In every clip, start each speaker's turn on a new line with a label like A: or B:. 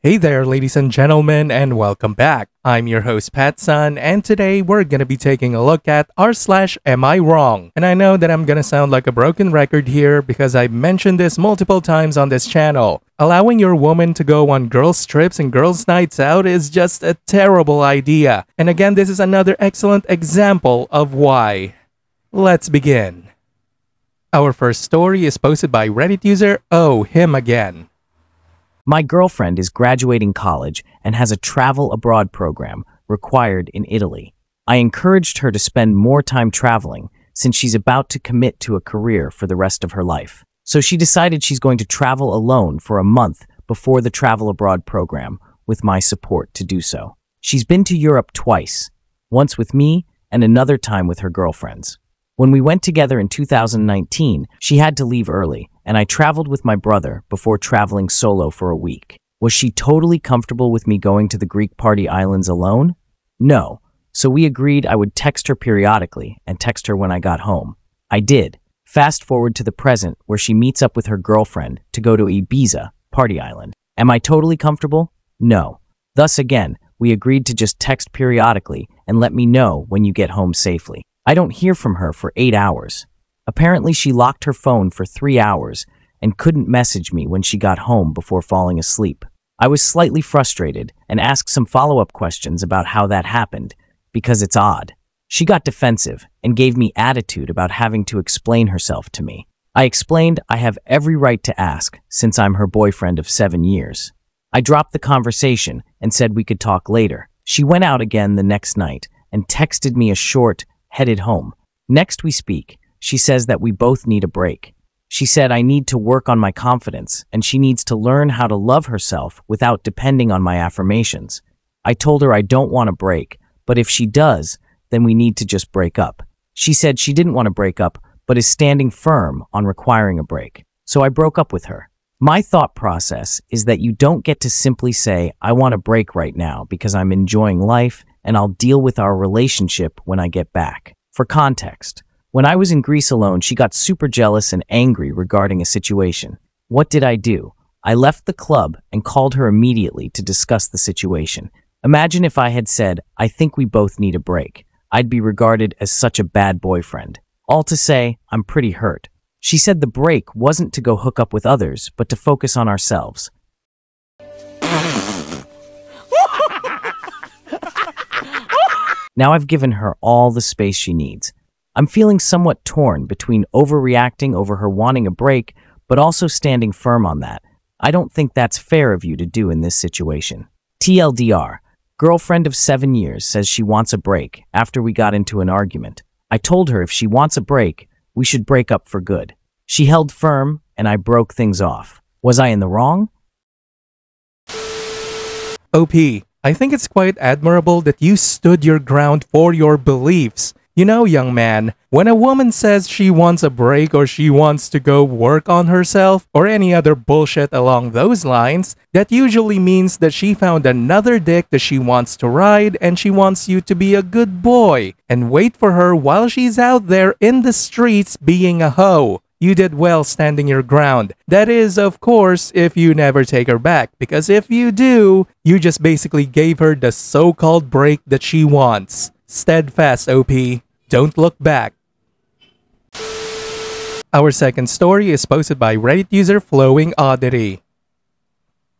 A: Hey there, ladies and gentlemen, and welcome back. I'm your host, Patsun, and today we're gonna be taking a look at Am I Wrong? And I know that I'm gonna sound like a broken record here because I've mentioned this multiple times on this channel. Allowing your woman to go on girls' trips and girls' nights out is just a terrible idea. And again, this is another excellent example of why. Let's begin. Our first story is posted by Reddit user Oh Him Again.
B: My girlfriend is graduating college and has a travel abroad program required in Italy. I encouraged her to spend more time traveling since she's about to commit to a career for the rest of her life. So she decided she's going to travel alone for a month before the travel abroad program with my support to do so. She's been to Europe twice, once with me and another time with her girlfriends. When we went together in 2019, she had to leave early, and I traveled with my brother before traveling solo for a week. Was she totally comfortable with me going to the Greek party islands alone? No, so we agreed I would text her periodically and text her when I got home. I did. Fast forward to the present where she meets up with her girlfriend to go to Ibiza, party island. Am I totally comfortable? No. Thus again, we agreed to just text periodically and let me know when you get home safely. I don't hear from her for 8 hours. Apparently, she locked her phone for 3 hours and couldn't message me when she got home before falling asleep. I was slightly frustrated and asked some follow-up questions about how that happened, because it's odd. She got defensive and gave me attitude about having to explain herself to me. I explained I have every right to ask since I'm her boyfriend of 7 years. I dropped the conversation and said we could talk later. She went out again the next night and texted me a short, headed home. Next we speak. She says that we both need a break. She said I need to work on my confidence and she needs to learn how to love herself without depending on my affirmations. I told her I don't want a break, but if she does, then we need to just break up. She said she didn't want to break up, but is standing firm on requiring a break. So I broke up with her. My thought process is that you don't get to simply say, I want a break right now because I'm enjoying life and I'll deal with our relationship when I get back. For context, when I was in Greece alone, she got super jealous and angry regarding a situation. What did I do? I left the club and called her immediately to discuss the situation. Imagine if I had said, I think we both need a break. I'd be regarded as such a bad boyfriend. All to say, I'm pretty hurt. She said the break wasn't to go hook up with others, but to focus on ourselves. Now I've given her all the space she needs. I'm feeling somewhat torn between overreacting over her wanting a break, but also standing firm on that. I don't think that's fair of you to do in this situation. TLDR, girlfriend of 7 years says she wants a break after we got into an argument. I told her if she wants a break, we should break up for good. She held firm, and I broke things off. Was I in the wrong?
A: OP, I think it's quite admirable that you stood your ground for your beliefs. You know, young man, when a woman says she wants a break or she wants to go work on herself or any other bullshit along those lines, that usually means that she found another dick that she wants to ride and she wants you to be a good boy and wait for her while she's out there in the streets being a hoe. You did well standing your ground. That is, of course, if you never take her back, because if you do, you just basically gave her the so-called break that she wants. Steadfast, OP. Don't look back. Our second story is posted by Reddit user Flowing Oddity.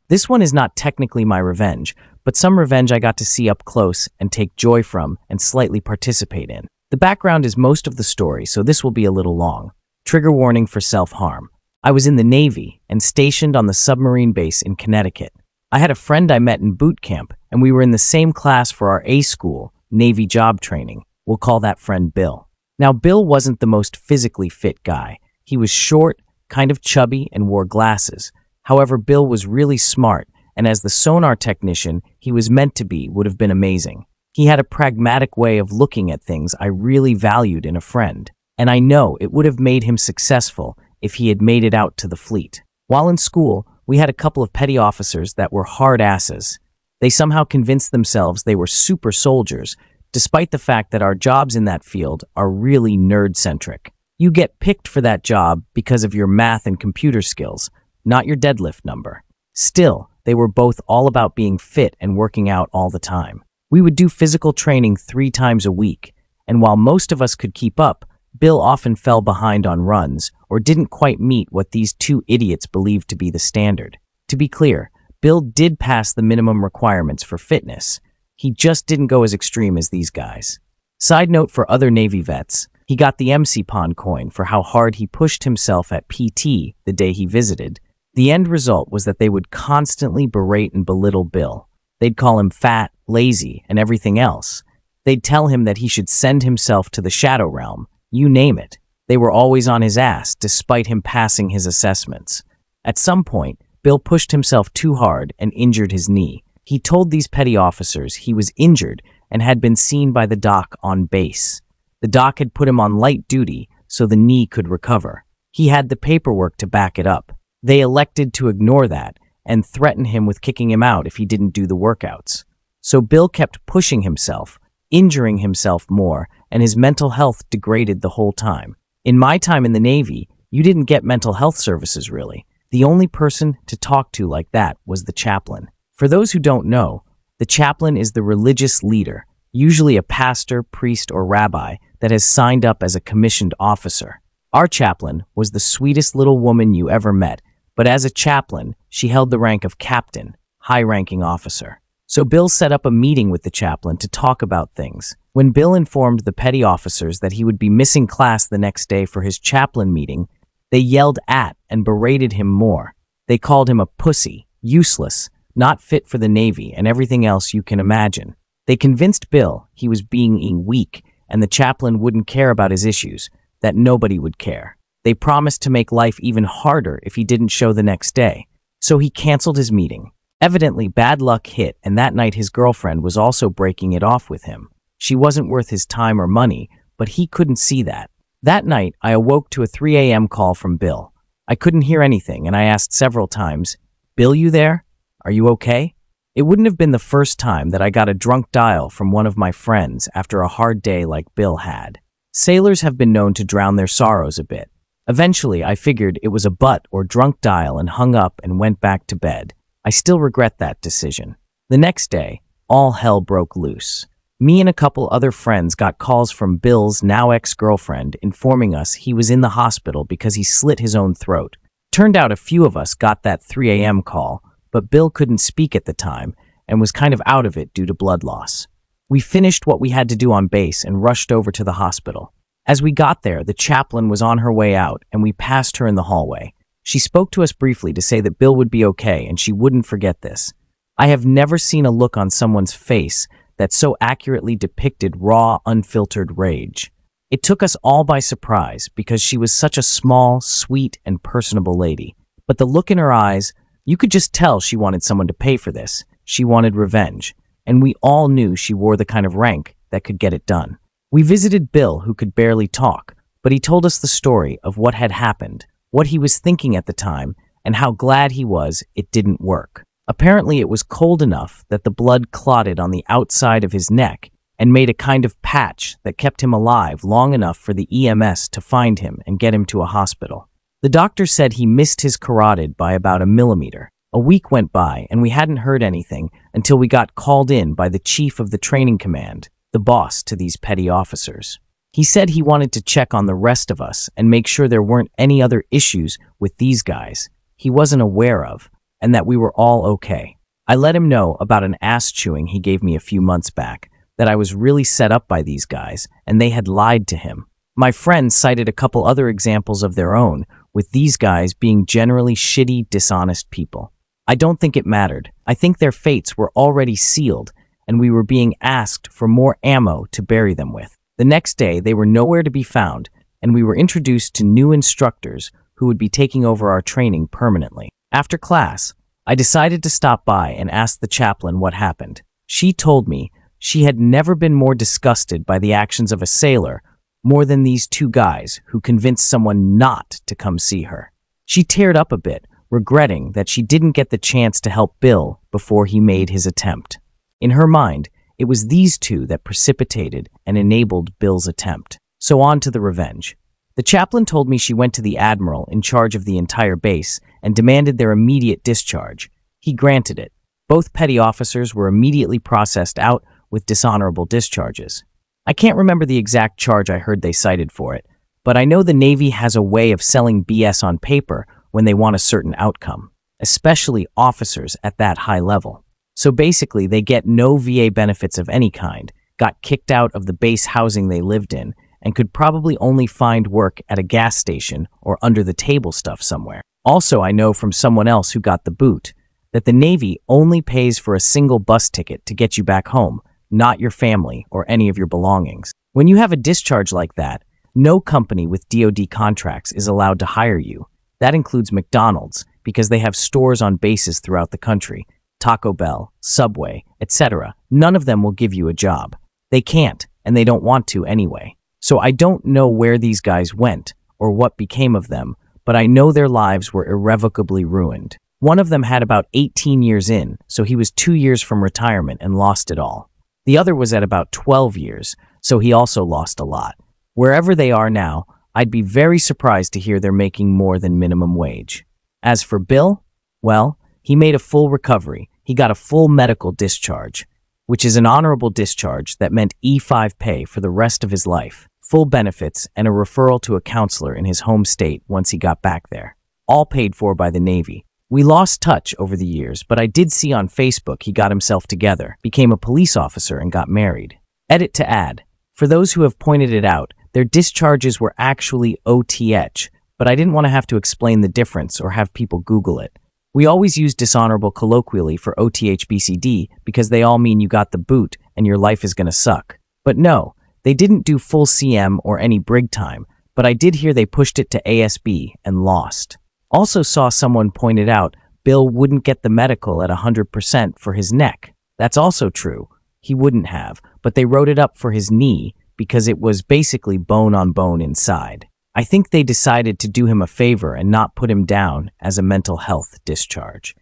B: This one is not technically my revenge, but some revenge I got to see up close and take joy from and slightly participate in. The background is most of the story, so this will be a little long. Trigger warning for self-harm. I was in the Navy and stationed on the submarine base in Connecticut. I had a friend I met in boot camp, and we were in the same class for our A school, Navy job training. We'll call that friend Bill. Now, Bill wasn't the most physically fit guy. He was short, kind of chubby, and wore glasses. However, Bill was really smart, and as the sonar technician he was meant to be would have been amazing. He had a pragmatic way of looking at things I really valued in a friend. And I know it would have made him successful if he had made it out to the fleet. While in school, we had a couple of petty officers that were hard asses. They somehow convinced themselves they were super soldiers, despite the fact that our jobs in that field are really nerd-centric. You get picked for that job because of your math and computer skills, not your deadlift number. Still, They were both all about being fit and working out all the time. We would do physical training 3 times a week, and while most of us could keep up, Bill often fell behind on runs or didn't quite meet what these two idiots believed to be the standard. To be clear, Bill did pass the minimum requirements for fitness. He just didn't go as extreme as these guys. Side note for other Navy vets, he got the MC Pond coin for how hard he pushed himself at PT the day he visited. The end result was that they would constantly berate and belittle Bill. They'd call him fat, lazy, and everything else. They'd tell him that he should send himself to the Shadow Realm, you name it. They were always on his ass despite him passing his assessments. At some point, Bill pushed himself too hard and injured his knee. He told these petty officers he was injured and had been seen by the doc on base. The doc had put him on light duty so the knee could recover. He had the paperwork to back it up. They elected to ignore that and threaten him with kicking him out if he didn't do the workouts. So Bill kept pushing himself, injuring himself more, and his mental health degraded the whole time. In my time in the Navy, you didn't get mental health services really. The only person to talk to like that was the chaplain. For those who don't know, the chaplain is the religious leader, usually a pastor, priest, or rabbi that has signed up as a commissioned officer. Our chaplain was the sweetest little woman you ever met, but as a chaplain, she held the rank of captain, high-ranking officer. So Bill set up a meeting with the chaplain to talk about things. When Bill informed the petty officers that he would be missing class the next day for his chaplain meeting, they yelled at and berated him more. They called him a pussy, useless, not fit for the Navy, and everything else you can imagine. They convinced Bill he was being weak and the chaplain wouldn't care about his issues, that nobody would care. They promised to make life even harder if he didn't show the next day. So he canceled his meeting. Evidently, bad luck hit, and that night his girlfriend was also breaking it off with him. She wasn't worth his time or money, but he couldn't see that. That night, I awoke to a 3 a.m. call from Bill. I couldn't hear anything, and I asked several times, "Bill, you there? Are you okay?" It wouldn't have been the first time that I got a drunk dial from one of my friends after a hard day like Bill had. Sailors have been known to drown their sorrows a bit. Eventually, I figured it was a butt or drunk dial and hung up and went back to bed. I still regret that decision. The next day, all hell broke loose. Me and a couple other friends got calls from Bill's now ex-girlfriend informing us he was in the hospital because he slit his own throat. Turned out a few of us got that 3 a.m. call, but Bill couldn't speak at the time and was kind of out of it due to blood loss. We finished what we had to do on base and rushed over to the hospital. As we got there, the chaplain was on her way out and we passed her in the hallway. She spoke to us briefly to say that Bill would be okay and she wouldn't forget this. I have never seen a look on someone's face that so accurately depicted raw, unfiltered rage. It took us all by surprise because she was such a small, sweet, and personable lady. But the look in her eyes, you could just tell she wanted someone to pay for this. She wanted revenge. And we all knew she wore the kind of rank that could get it done. We visited Bill, who could barely talk, but he told us the story of what had happened, what he was thinking at the time, and how glad he was it didn't work. Apparently it was cold enough that the blood clotted on the outside of his neck and made a kind of patch that kept him alive long enough for the EMS to find him and get him to a hospital. The doctor said he missed his carotid by about a millimeter. A week went by and we hadn't heard anything until we got called in by the chief of the training command, the boss to these petty officers. He said he wanted to check on the rest of us and make sure there weren't any other issues with these guys he wasn't aware of, and that we were all okay. I let him know about an ass chewing he gave me a few months back, that I was really set up by these guys and they had lied to him. My friends cited a couple other examples of their own, with these guys being generally shitty, dishonest people. I don't think it mattered. I think their fates were already sealed and we were being asked for more ammo to bury them with. The next day, they were nowhere to be found, and we were introduced to new instructors who would be taking over our training permanently. After class, I decided to stop by and ask the chaplain what happened. She told me she had never been more disgusted by the actions of a sailor more than these two guys who convinced someone not to come see her. She teared up a bit, regretting that she didn't get the chance to help Bill before he made his attempt. In her mind, it was these two that precipitated and enabled Bill's attempt. So on to the revenge. The chaplain told me she went to the admiral in charge of the entire base and demanded their immediate discharge. He granted it. Both petty officers were immediately processed out with dishonorable discharges. I can't remember the exact charge I heard they cited for it, but I know the Navy has a way of selling BS on paper when they want a certain outcome, especially officers at that high level. So basically, they get no VA benefits of any kind, got kicked out of the base housing they lived in, and could probably only find work at a gas station or under the table stuff somewhere. Also, I know from someone else who got the boot that the Navy only pays for a single bus ticket to get you back home, not your family or any of your belongings. When you have a discharge like that, no company with DoD contracts is allowed to hire you. That includes McDonald's, because they have stores on bases throughout the country, Taco Bell, Subway, etc. None of them will give you a job. They can't, and they don't want to anyway. So I don't know where these guys went or what became of them, but I know their lives were irrevocably ruined. One of them had about 18 years in, so he was 2 years from retirement and lost it all. The other was at about 12 years, so he also lost a lot. Wherever they are now, I'd be very surprised to hear they're making more than minimum wage. As for Bill, well, he made a full recovery. He got a full medical discharge, which is an honorable discharge that meant E5 pay for the rest of his life, full benefits, and a referral to a counselor in his home state once he got back there. All paid for by the Navy. We lost touch over the years, but I did see on Facebook he got himself together, became a police officer, and got married. Edit to add. For those who have pointed it out, their discharges were actually OTH, but I didn't want to have to explain the difference or have people Google it. We always use dishonorable colloquially for OTHBCD because they all mean you got the boot and your life is going to suck. But no, they didn't do full CM or any brig time, but I did hear they pushed it to ASB and lost. Also saw someone pointed out Bill wouldn't get the medical at 100% for his neck. That's also true. He wouldn't have, but they wrote it up for his knee because it was basically bone on bone inside. I think they decided to do him a favor and not put him down as a mental health discharge.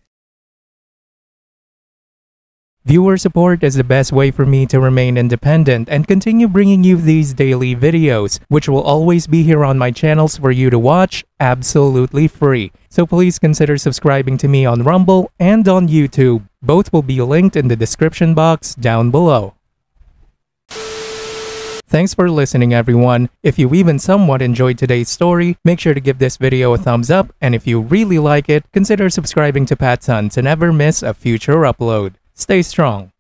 A: Viewer support is the best way for me to remain independent and continue bringing you these daily videos, which will always be here on my channels for you to watch absolutely free. So please consider subscribing to me on Rumble and on YouTube. Both will be linked in the description box down below. Thanks for listening, everyone. If you even somewhat enjoyed today's story, make sure to give this video a thumbs up, and if you really like it, consider subscribing to PattSun to never miss a future upload. Stay strong.